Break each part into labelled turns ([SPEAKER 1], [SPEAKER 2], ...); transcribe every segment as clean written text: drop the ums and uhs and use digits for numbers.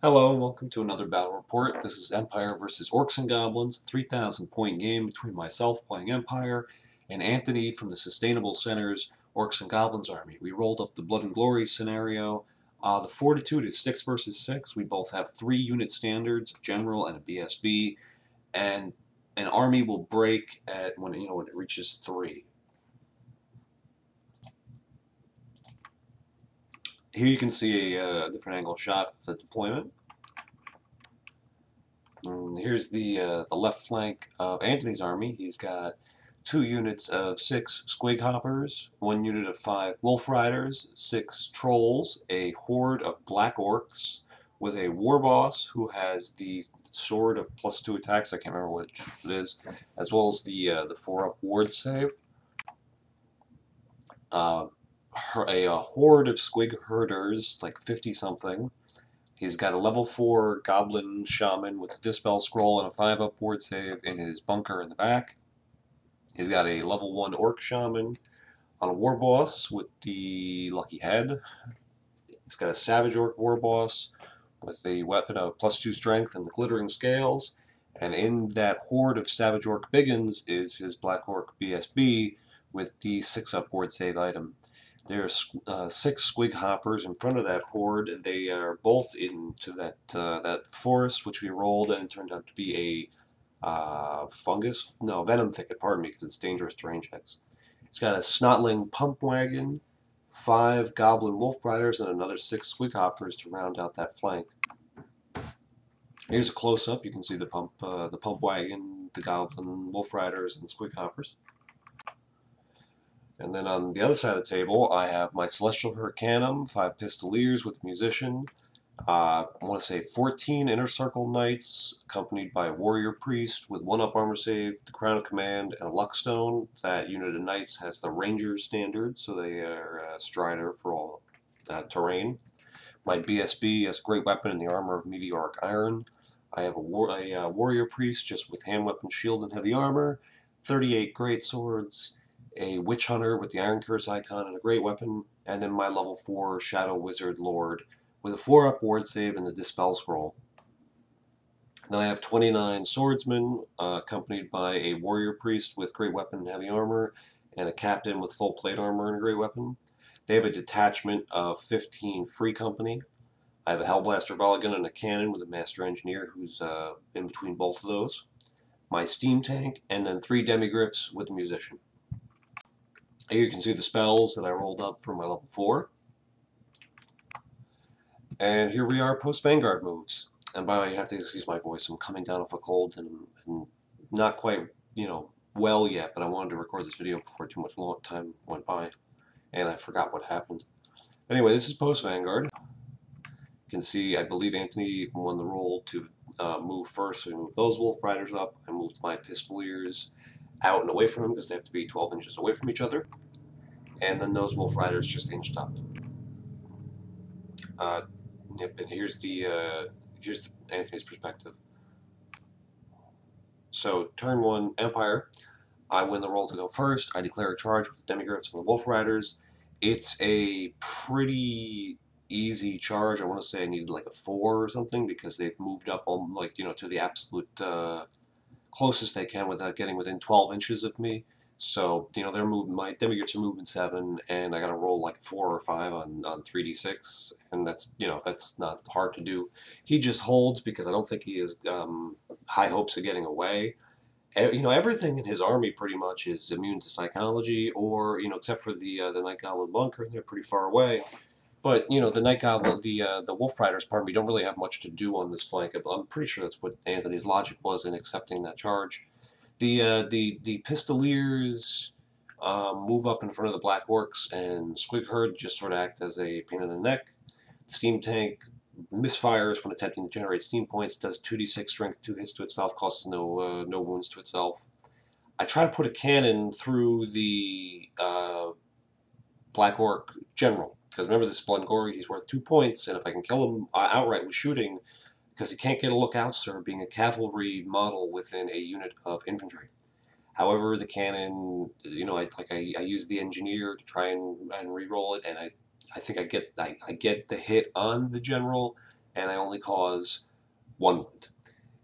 [SPEAKER 1] Hello and welcome to another battle report. This is Empire versus Orcs and Goblins, a 3,000 point game between myself playing Empire and Anthony from the Sustainable Center's Orcs and Goblins army. We rolled up the Blood and Glory scenario. The fortitude is 6 versus 6. We both have 3 unit standards, a general and a BSB, and an army will break at when it reaches 3. Here you can see a different angle shot of the deployment. And here's the left flank of Anthony's army. He's got 2 units of 6 squig hoppers, 1 unit of 5 wolf riders, 6 trolls, a horde of black orcs with a war boss who has the sword of +2 attacks. I can't remember which it is, as well as the 4-up ward save. A horde of squig herders, like 50-something. He's got a level 4 Goblin Shaman with a Dispel Scroll and a 5-up ward save in his bunker in the back. He's got a level 1 Orc Shaman on a War Boss with the Lucky Head. He's got a Savage Orc War Boss with a weapon of +2 Strength and the Glittering Scales. And in that horde of Savage Orc Biggins is his Black Orc BSB with the 6-up ward save item. There are 6 squig hoppers in front of that horde, and they are both into that forest, which we rolled, and it turned out to be a venom thicket, pardon me, because it's dangerous terrain checks. It's got a snotling pump wagon, 5 goblin wolf riders, and another 6 squig hoppers to round out that flank. Here's a close-up. You can see the pump wagon, the goblin wolf riders, and squig hoppers. And then on the other side of the table, I have my Celestial Hurricanum, 5 Pistoliers with a Musician. I want to say 14 Inner Circle Knights, accompanied by a Warrior Priest with 1-up armor save, the Crown of Command, and a Luckstone. That unit of Knights has the Ranger standard, so they are Strider for all terrain. My BSB has a great weapon in the armor of Meteoric Iron. I have a Warrior Priest just with hand weapon, shield, and heavy armor, 38 great swords, a Witch Hunter with the Iron Curse icon and a great weapon, and then my level 4 Shadow Wizard Lord with a 4-up ward save and the Dispel Scroll. Then I have 29 Swordsmen, accompanied by a Warrior Priest with great weapon and heavy armor, and a Captain with full plate armor and a great weapon. They have a detachment of 15 Free Company. I have a Hellblaster Volley and a cannon with a Master Engineer who's in between both of those. My Steam Tank, and then 3 Demigryphs with a Musician. Here you can see the spells that I rolled up for my level 4. And here we are post-Vanguard moves. And by the way, you have to excuse my voice. I'm coming down off a cold and not quite, well yet, but I wanted to record this video before too much long time went by. And I forgot what happened. Anyway, this is post-Vanguard. You can see, I believe Anthony won the roll to move first, so we moved those Wolf Riders up. I moved my Pistoliers out and away from him because they have to be 12 inches away from each other, and then those Wolf Riders just inched up. Yep, and here's Anthony's perspective. So turn 1, Empire. I win the roll to go first. I declare a charge with the Demigryphs and the Wolf Riders. It's a pretty easy charge. I want to say I needed like a 4 or something because they've moved up to the absolute closest they can without getting within 12 inches of me. So, they're moving, my Demigryphs are moving 7, and I gotta roll like 4 or 5 on 3d6, and that's not hard to do. He just holds because I don't think he has high hopes of getting away. Everything in his army pretty much is immune to psychology, or, except for the Night Goblin bunker, and they're pretty far away. But, the Night Goblin, the Wolf Riders, pardon me, don't really have much to do on this flank. I'm pretty sure that's what Anthony's logic was in accepting that charge. The Pistoliers move up in front of the Black Orcs, and Squig Herd just sort of act as a pain in the neck. The Steam Tank misfires when attempting to generate steam points, does 2d6 strength, 2 hits to itself, costs no wounds to itself. I try to put a cannon through the Black Orc General. Because remember, this is Blood and Glory, he's worth 2 points, and if I can kill him outright with shooting, because he can't get a lookout, sir, being a cavalry model within a unit of infantry. However, the cannon, I use the engineer to try and re-roll it, and I think I get the hit on the general, and I only cause 1 wound.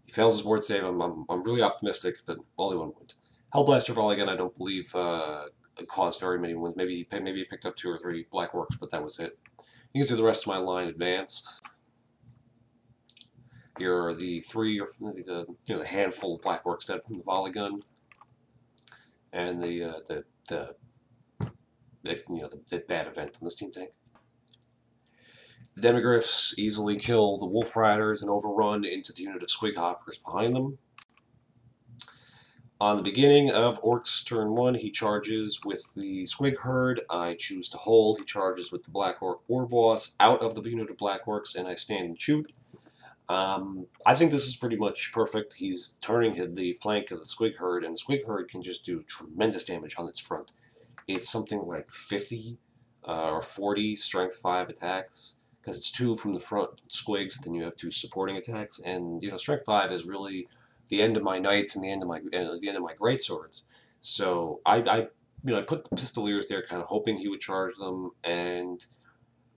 [SPEAKER 1] He fails his board save. I'm really optimistic, but only 1 wound. Hellblaster Volley again, I don't believe caused very many wounds. Maybe he picked up 2 or 3 black orcs, but that was it. You can see the rest of my line advanced. Here are the 3 or the handful of black orcs dead from the volley gun, and the bad event on the steam tank. The Demigryphs easily kill the Wolf Riders and overrun into the unit of Squig Hoppers behind them. On the beginning of Orc's turn 1, he charges with the Squig Herd. I choose to hold. He charges with the Black Orc War Boss out of the unit of Black Orcs, and I stand and shoot. I think this is pretty much perfect. He's turning the flank of the Squig Herd, and the Squig Herd can just do tremendous damage on its front. It's something like 50 or 40 Strength 5 attacks, because it's 2 from the front Squigs, then you have 2 supporting attacks, and Strength 5 is really the end of my knights and the end of my greatswords. So I put the Pistoliers there, kind of hoping he would charge them, and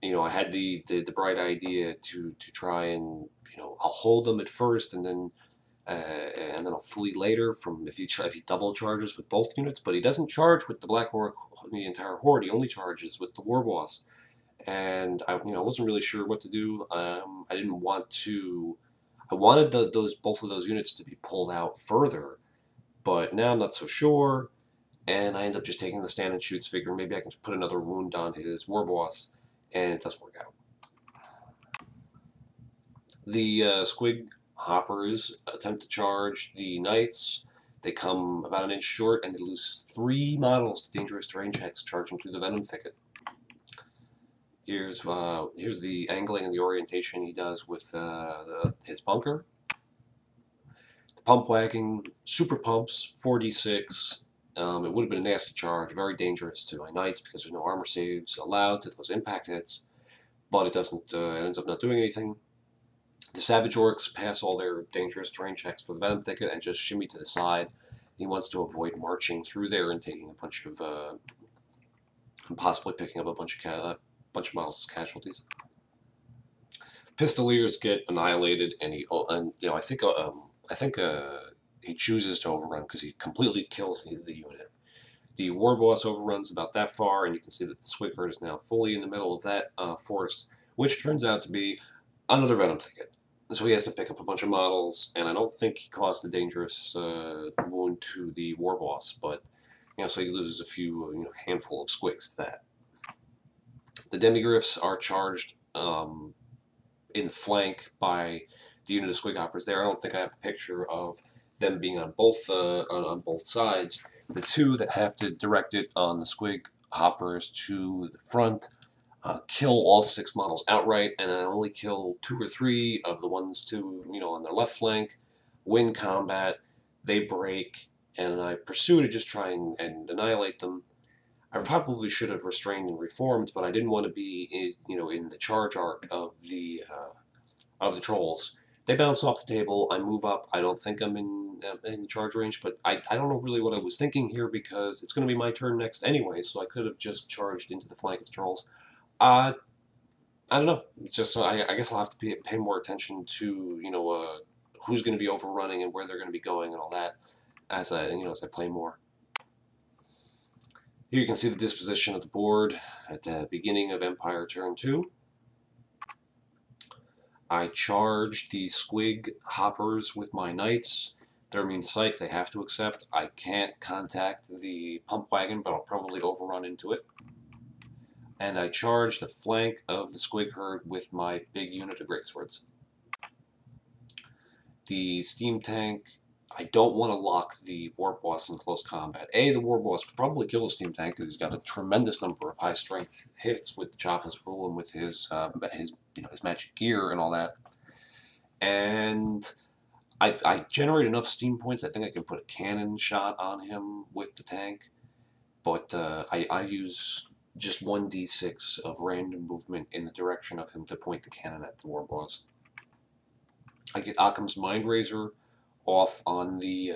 [SPEAKER 1] I had the bright idea to try and I'll hold them at first, and then I'll flee later from if he double charges with both units. But he doesn't charge with the Black Orc the entire horde. He only charges with the War Boss, and I wasn't really sure what to do. I didn't want to. I wanted both of those units to be pulled out further, but now I'm not so sure, and I end up just taking the stand and shoots, figure maybe I can put another wound on his War Boss, and it doesn't work out. The Squig Hoppers attempt to charge the Knights. They come about an inch short, and they lose 3 models to dangerous terrain checks charging through the Venom Thicket. Here's the angling and the orientation he does with his bunker. The pump wagon, super pumps, 46. It would have been a nasty charge, very dangerous to my Knights because there's no armor saves allowed to those impact hits, but it doesn't. It ends up not doing anything. The Savage Orcs pass all their dangerous terrain checks for the Venom Thicket and just shimmy to the side. He wants to avoid marching through there and taking a bunch of, and possibly picking up a bunch of models as casualties. Pistoliers get annihilated, and I think he chooses to overrun because he completely kills the unit. The War Boss overruns about that far, and you can see that the Squig Herd is now fully in the middle of that forest, which turns out to be another Venom Thicket. So he has to pick up a bunch of models, and I don't think he caused a dangerous wound to the War Boss, but so he loses a few, handful of Squigs to that. The Demigryphs are charged in flank by the unit of Squig Hoppers there. I don't think I have a picture of them being on both sides. The 2 that have to direct it on the Squig Hoppers to the front kill all 6 models outright, and then only kill 2 or 3 of the ones on their left flank. Win combat, they break, and I pursue to just try and annihilate them. I probably should have restrained and reformed, but I didn't want to be in the charge arc of the trolls. They bounce off the table. I move up. I don't think I'm in charge range, but I don't know really what I was thinking here because it's going to be my turn next anyway, so I could have just charged into the flank of the trolls. I don't know. It's just I guess I'll have to pay more attention to who's going to be overrunning and where they're going to be going and all that as I play more. Here you can see the disposition of the board at the beginning of Empire turn 2. I charge the Squig Hoppers with my Knights. They're immune to psych. They have to accept. I can't contact the pump wagon, but I'll probably overrun into it. And I charge the flank of the Squig Herd with my big unit of greatswords. The steam tank, I don't want to lock the War Boss in close combat. The War Boss could probably kill the steam tank because he's got a tremendous number of high strength hits with Choppa's rule and with his magic gear and all that. And I generate enough steam points. I think I can put a cannon shot on him with the tank, but I use just 1d6 of random movement in the direction of him to point the cannon at the War Boss. I get Occam's Mind Razor off on the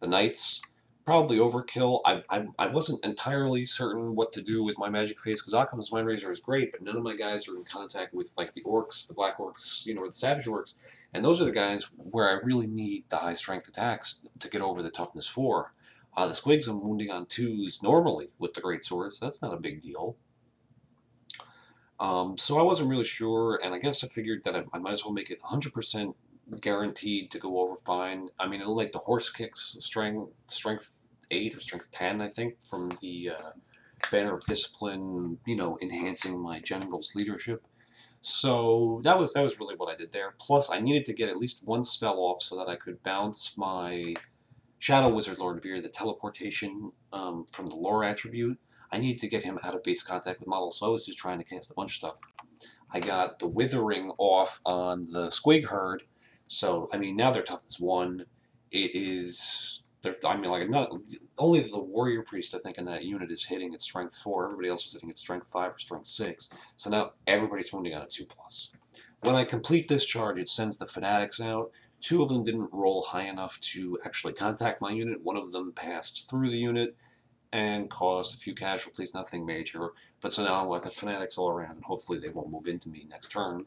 [SPEAKER 1] Knights. probably overkill. I wasn't entirely certain what to do with my magic phase, because Occam's Mind Razor is great, but none of my guys are in contact with, like, the orcs, the black orcs, or the savage orcs, and those are the guys where I really need the high strength attacks to get over the toughness 4. The squigs I'm wounding on 2s normally with the great swords, so that's not a big deal. So I wasn't really sure, and I guess I figured that I might as well make it 100% guaranteed to go over fine. I mean, it'll make the horse kicks strength 8 or strength 10, I think, from the Banner of Discipline, enhancing my general's leadership. So that was really what I did there. Plus, I needed to get at least one spell off so that I could bounce my Shadow Wizard Lord Veer, the teleportation from the lore attribute. I needed to get him out of base contact with models, so I was just trying to cast a bunch of stuff. I got the Withering off on the Squig Herd, so, I mean, now they're toughness 1. It is... I mean, like, not only the Warrior Priest, I think, in that unit is hitting its strength 4. Everybody else is hitting its strength 5 or strength 6. So now everybody's wounding on a 2+. When I complete this charge, it sends the Fanatics out. 2 of them didn't roll high enough to actually contact my unit. One of them passed through the unit and caused a few casualties, nothing major. But so now I've got Fanatics all around, and hopefully they won't move into me next turn.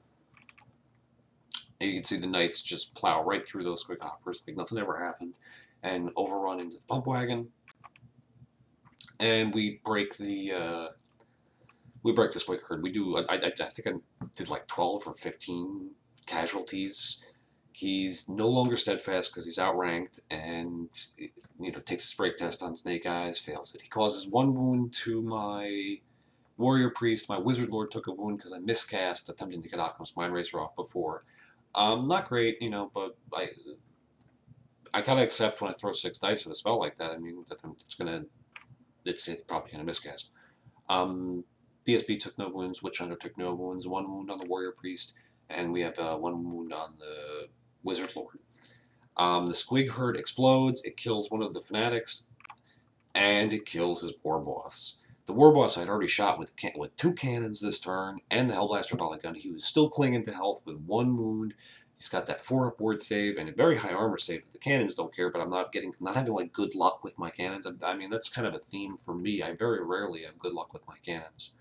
[SPEAKER 1] And you can see the Knights just plow right through those quick hoppers like nothing ever happened, and overrun into the pump wagon. And we break the Squig Herd. We do, I think I did like 12 or 15 casualties. He's no longer steadfast because he's outranked, and takes his break test on Snake Eyes, fails it. He causes 1 wound to my Warrior Priest. My Wizard Lord took a wound because I miscast, attempting to get Occam's Mind Razor off before. Not great, but I gotta accept when I throw 6 dice at a spell like that. I mean, it's probably gonna miscast. BSB took no wounds. Witch Hunter took no wounds. 1 wound on the Warrior Priest, and we have 1 wound on the Wizard Lord. The Squig Herd explodes. It kills one of the Fanatics, and it kills his War Boss. The War Boss I'd already shot with 2 cannons this turn, and the Hellblaster Volley Gun. He was still clinging to health with 1 wound. He's got that 4-up ward save and a very high armor save. The cannons don't care, but I'm not having like good luck with my cannons. I mean, that's kind of a theme for me. I very rarely have good luck with my cannons.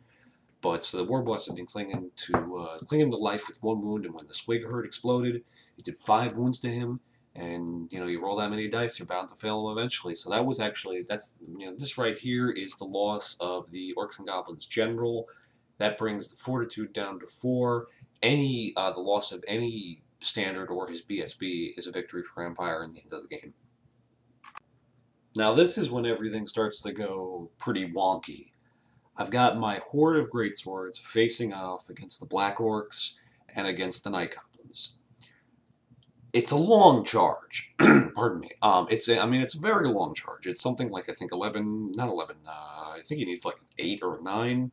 [SPEAKER 1] But so the War Boss had been clinging to life with 1 wound, and when the Squig Herd exploded, it did 5 wounds to him. And you roll that many dice, you're bound to fail them eventually. So that was actually this right here is the loss of the Orcs and Goblins general. That brings the fortitude down to 4. The loss of any standard or his BSB is a victory for Empire in the end of the game. Now this is when everything starts to go pretty wonky. I've got my horde of greatswords facing off against the Black Orcs and against the Night Goblins. It's a long charge. Pardon me. It's a very long charge. It's something like, I think 11, not 11, I think he needs like an 8 or a 9,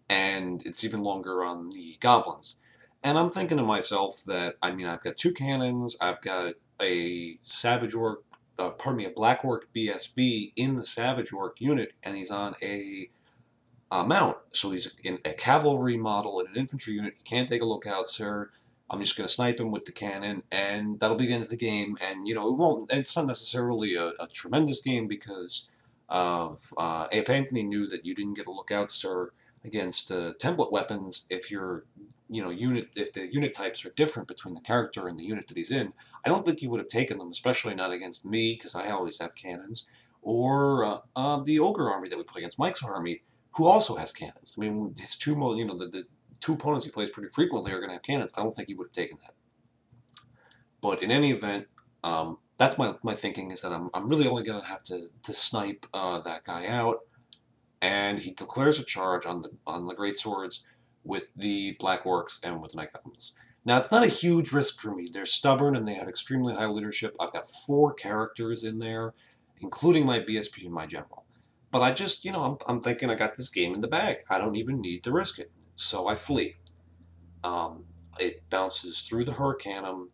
[SPEAKER 1] and it's even longer on the Goblins. And I'm thinking to myself that, I've got 2 cannons, I've got a Savage Orc, a Black Orc BSB in the Savage Orc unit, and he's on a mount. So he's in a cavalry model in an infantry unit. He can't take a lookout, sir. I'm just going to snipe him with the cannon, and that'll be the end of the game. And, it's not necessarily a tremendous game because of, if Anthony knew that you didn't get a lookout, sir, against template weapons, if the unit types are different between the character and the unit that he's in, I don't think he would have taken them, especially not against me, because I always have cannons, or the Ogre army that we play against, Mike's army, who also has cannons. I mean, his 2, the 2 opponents he plays pretty frequently are going to have cannons. I don't think he would have taken that. But in any event, that's my thinking, is that I'm really only going to have to snipe that guy out, and he declares a charge on the greatswords with the Black Orcs and with the Night Goblins. Now, it's not a huge risk for me. They're stubborn and they have extremely high leadership. I've got 4 characters in there, including my BSP and my general. But I just, I'm thinking I got this game in the bag. I don't even need to risk it. So I flee. It bounces through the Hurricanum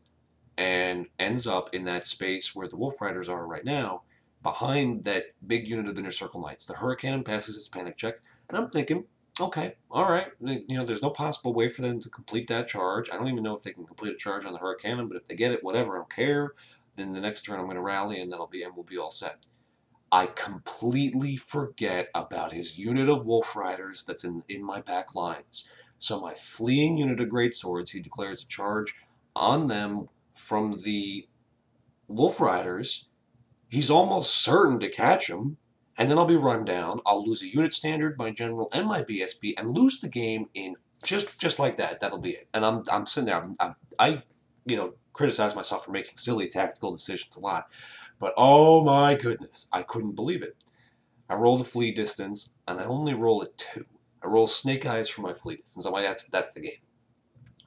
[SPEAKER 1] and ends up in that space where the Wolf Riders are right now, behind that big unit of Inner Circle Knights. The Hurricanum passes its panic check, and I'm thinking, okay, all right, there's no possible way for them to complete that charge. I don't even know if they can complete a charge on the Hurricanum, but if they get it, whatever, I don't care. Then the next turn I'm going to rally, and we'll be all set. I completely forget about his unit of Wolf Riders that's in my back lines. So my fleeing unit of Greatswords, he declares a charge on them from the Wolf Riders. He's almost certain to catch him, and then I'll be run down. I'll lose a unit standard, my general, and my BSB, and lose the game in just like that. That'll be it. And I'm sitting there. I criticize myself for making silly tactical decisions a lot, but oh my goodness, I couldn't believe it. I roll the flee distance, and I only roll a 2. I roll Snake Eyes for my flee distance. I'm like, that's the game.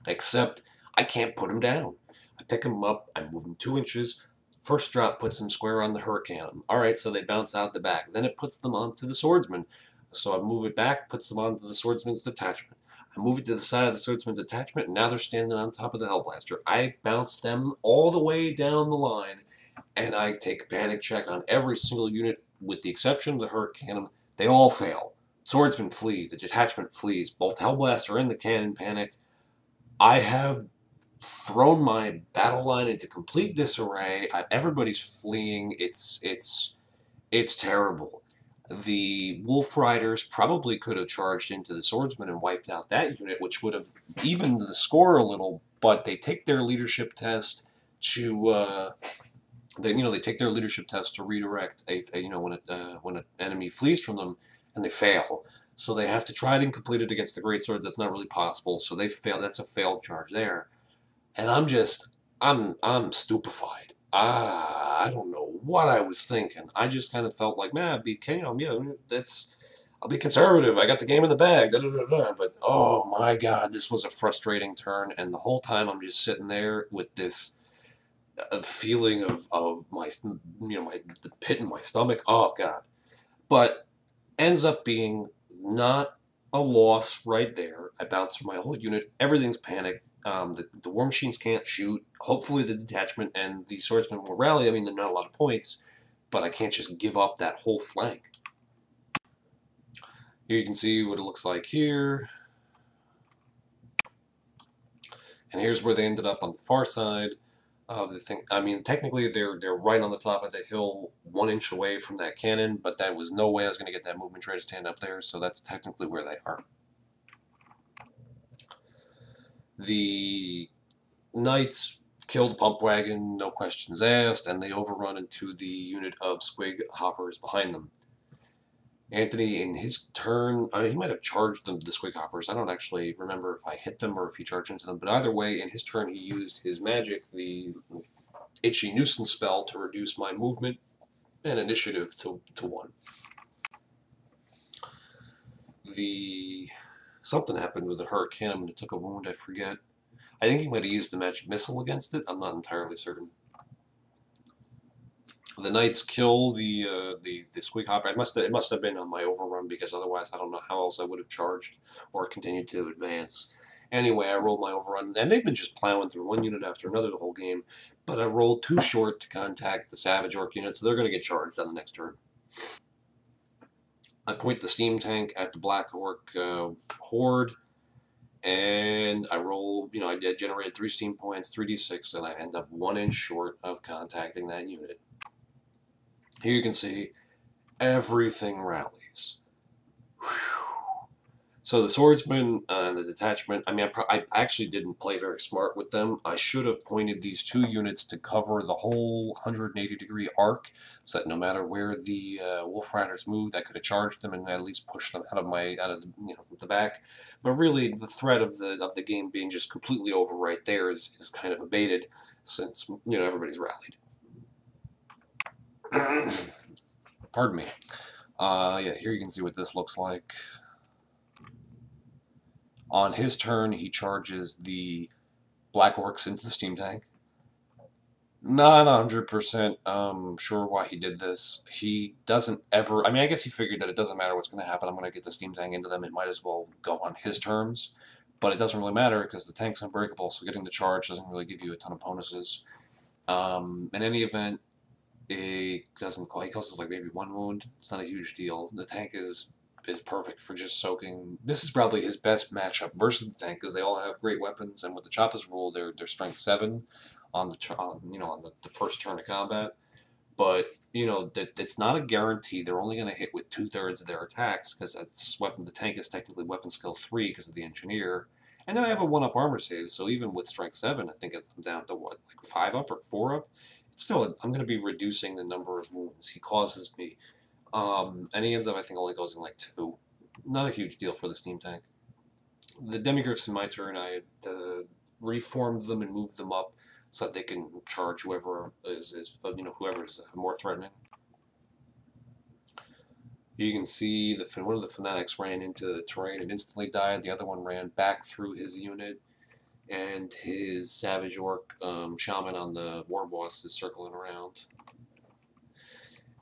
[SPEAKER 1] Except I can't put him down. I pick him up. I move him 2 inches. First drop puts them square on the Hurricane. Alright, so they bounce out the back. Then it puts them onto the Swordsman. So I move it back, puts them onto the Swordsman's detachment. I move it to the side of the Swordsman's detachment, and now they're standing on top of the Hellblaster. I bounce them all the way down the line, and I take a panic check on every single unit, with the exception of the Hurricane. They all fail. Swordsman flees, the detachment flees, both Hellblaster and the cannon panic. I have thrown my battle line into complete disarray. Everybody's fleeing. It's terrible. The Wolf Riders probably could have charged into the Swordsman and wiped out that unit, which would have evened the score a little. But they take their leadership test to they take their leadership test to redirect when an enemy flees from them, and they fail. So they have to try it and complete it against the Greatswords. That's not really possible. So they fail. That's a failed charge there. And I'm stupefied. I don't know what I was thinking. I just kind of felt like, man, I'll be conservative. I got the game in the bag. But oh my God, this was a frustrating turn. And the whole time I'm just sitting there with this feeling of my, the pit in my stomach. Oh God. But ends up being not a loss right there. I bounced through my whole unit. Everything's panicked. The War Machines can't shoot. Hopefully the detachment and the Swordsman will rally. I mean, they're not a lot of points, but I can't just give up that whole flank. Here you can see what it looks like here. And here's where they ended up on the far side of the thing. I mean, technically they're right on the top of the hill, 1 inch away from that cannon, but that was no way I was going to get that movement train to stand up there, so that's technically where they are. The Knights killed the pump wagon, no questions asked, and they overrun into the unit of Squig Hoppers behind them. Anthony, in his turn, he might have charged the Squig Hoppers. I don't actually remember if I hit them or if he charged into them, but either way, in his turn, he used his magic, the Itchy Nuisance spell, to reduce my movement and initiative to 1. Something happened with the Hurricane and it took a wound, I forget. I think he might have used the magic missile against it. I'm not entirely certain. The Knights kill the Squig Hopper. It must have been on my overrun, because otherwise I don't know how else I would have charged or continued to advance. Anyway, I rolled my overrun, and they've been just plowing through one unit after another the whole game, but I rolled too short to contact the Savage Orc unit, so they're going to get charged on the next turn. I point the steam tank at the Black Orc horde, and I roll, I generated 3 steam points, 3d6, and I end up 1 inch short of contacting that unit. Here you can see everything rallies. Whew. So the Swordsman and the detachment, I mean, I actually didn't play very smart with them. I should have pointed these 2 units to cover the whole 180-degree arc, so that no matter where the Wolf Riders moved, I could have charged them and at least pushed them out of the back. But really, the threat of the game being just completely over right there is kind of abated, since everybody's rallied. Pardon me. Yeah, here you can see what this looks like. On his turn, he charges the Black Orcs into the steam tank. Not 100% sure why he did this. He doesn't ever... I mean, I guess he figured that it doesn't matter what's going to happen. I'm going to get the steam tank into them. It might as well go on his terms. But it doesn't really matter, because the tank's unbreakable, so getting the charge doesn't really give you a ton of bonuses. In any event, he causes like maybe 1 wound. It's not a huge deal. The tank is perfect for just soaking. This is probably his best matchup versus the tank, because they all have great weapons, and with the Choppa's rule, they're strength 7 on the first turn of combat. But, you know, it's not a guarantee. They're only going to hit with 2/3 of their attacks, because the tank is technically weapon skill 3 because of the engineer. And then I have a 1-up armor save, so even with strength 7, I think I'm down to, what, like 5-up or 4-up? It's still, I'm going to be reducing the number of wounds he causes me. And he ends up, I think, only causing like 2. Not a huge deal for the steam tank. The demigriffs in my turn, I reformed them and moved them up so that they can charge whoever whoever's more threatening. You can see one of the fanatics ran into the terrain and instantly died. The other one ran back through his unit, and his savage orc shaman on the war boss is circling around.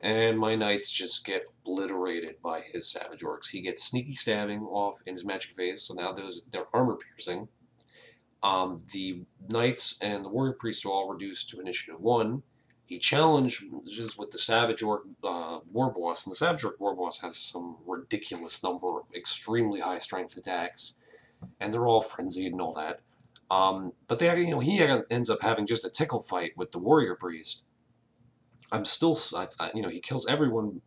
[SPEAKER 1] And my knights just get obliterated by his savage orcs. He gets sneaky stabbing off in his magic phase, so now they're armor piercing. The knights and the warrior priest are all reduced to initiative 1. He challenges with the savage orc war boss, and the savage orc war boss has some ridiculous number of extremely high strength attacks, and they're all frenzied and all that. But he ends up having just a tickle fight with the warrior priest. He kills everyone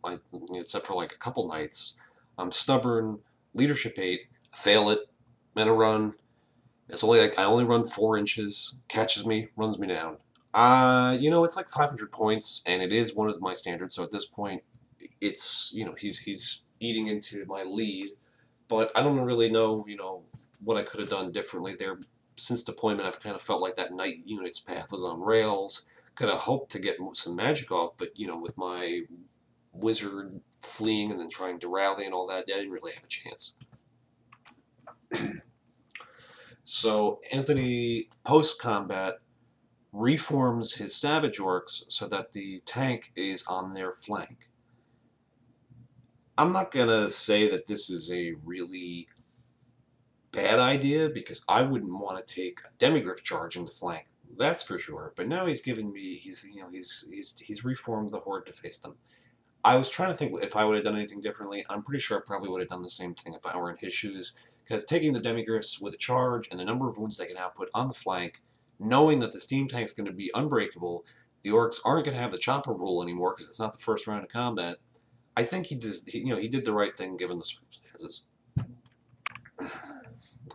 [SPEAKER 1] except for like a couple knights. I'm stubborn, leadership 8, fail it, men a run. It's only I only run 4 inches, catches me, runs me down. It's like 500 points, and it is one of my standards. So at this point, it's he's eating into my lead, but I don't really know what I could have done differently there. Since deployment, I've kind of felt like that knight unit's path was on rails. Could have hoped to get some magic off, but with my wizard fleeing and then trying to rally and all that, I didn't really have a chance. So Anthony, post-combat, reforms his savage orcs so that the tank is on their flank. I'm not going to say that this is a really bad idea, because I wouldn't want to take a demigriff charge in the flank. That's for sure. But now he's given me, he's reformed the horde to face them. I was trying to think if I would have done anything differently. I'm pretty sure I probably would have done the same thing if I were in his shoes, because taking the demigriffs with a charge and the number of wounds they can output on the flank, knowing that the steam tank is going to be unbreakable, the orcs aren't going to have the chopper rule anymore because it's not the first round of combat. I think he did the right thing given the circumstances.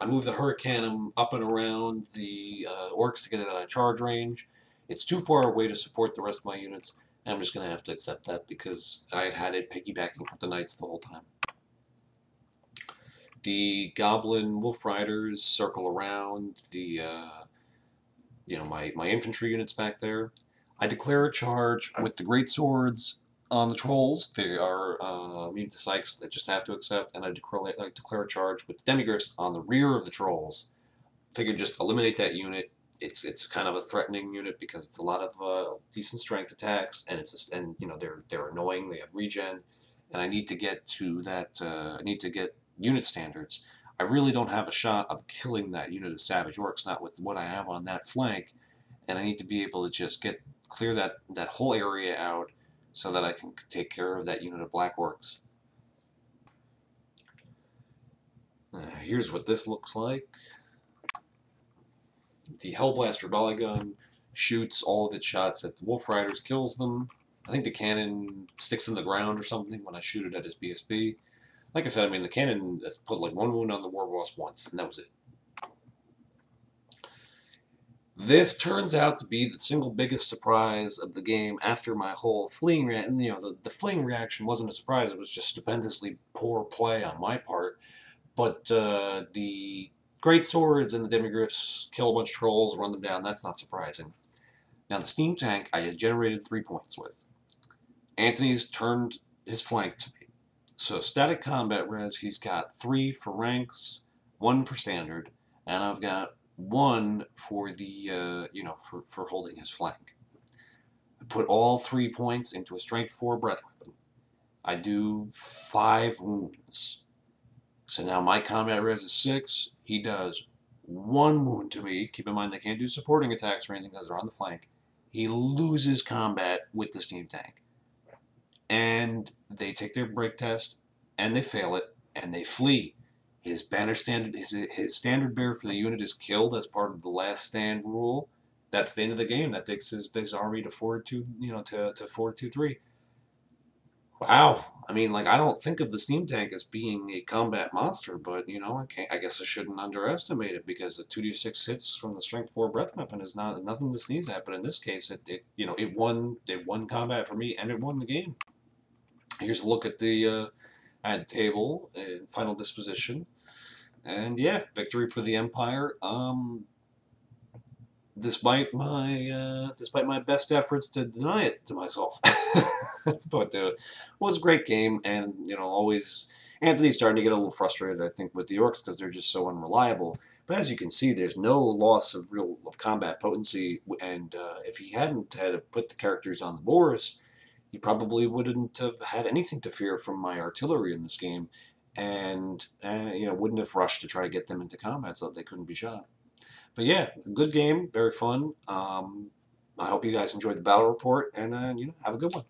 [SPEAKER 1] I moved the hurricane up and around the orcs to get it out of charge range. It's too far away to support the rest of my units, and I'm just going to have to accept that because I had it piggybacking with the knights the whole time. The Goblin Wolf Riders circle around the, my infantry units back there. I declare a charge with the great swords on the trolls. They are immune to psychs, they just have to accept, and I declare a charge with the demigriffs on the rear of the trolls. Figured just eliminate that unit. It's kind of a threatening unit because it's a lot of decent strength attacks, and they're annoying. They have regen, and I need to get to that. I need to get unit standards. I really don't have a shot of killing that unit of savage orcs, not with what I have on that flank, and I need to be able to just clear that whole area out so that I can take care of that unit of black orcs. Here's what this looks like. The Hellblaster volley gun shoots all of its shots at the Wolf Riders, kills them. I think the cannon sticks in the ground or something when I shoot it at his BSB. Like I said, the cannon put like 1 wound on the war boss once, and that was it. This turns out to be the single biggest surprise of the game after my whole fleeing reaction. The fleeing reaction wasn't a surprise, it was just stupendously poor play on my part. But the great swords and the demigriffs kill a bunch of trolls, run them down, that's not surprising. Now the steam tank I had generated 3 points with. Anthony's turned his flank to me. So static combat res, he's got 3 for ranks, 1 for standard, and I've got 1 for the, for holding his flank. I put all 3 points into a strength 4 breath weapon. I do 5 wounds. So now my combat res is 6. He does 1 wound to me. Keep in mind they can't do supporting attacks or anything because they're on the flank. He loses combat with the steam tank. And they take their break test, and they fail it, and they flee. His standard bearer for the unit is killed as part of the last stand rule, that's the end of the game. That takes his army to 4-2, to 4-2-3. Wow. I mean, like, I don't think of the steam tank as being a combat monster, but I guess I shouldn't underestimate it, because the 2d6 hits from the strength 4 breath weapon is nothing to sneeze at. But in this case, it won combat for me, and it won the game. Here's a look at the table and final disposition, and yeah, victory for the Empire. Despite my best efforts to deny it to myself. But it was a great game, and always Anthony's starting to get a little frustrated, I think, with the Orcs, because they're just so unreliable. But as you can see, there's no loss of combat potency, and if he hadn't had to put the characters on the boars, he probably wouldn't have had anything to fear from my artillery in this game, and wouldn't have rushed to try to get them into combat so that they couldn't be shot. But yeah, good game, very fun. I hope you guys enjoyed the battle report, and have a good one.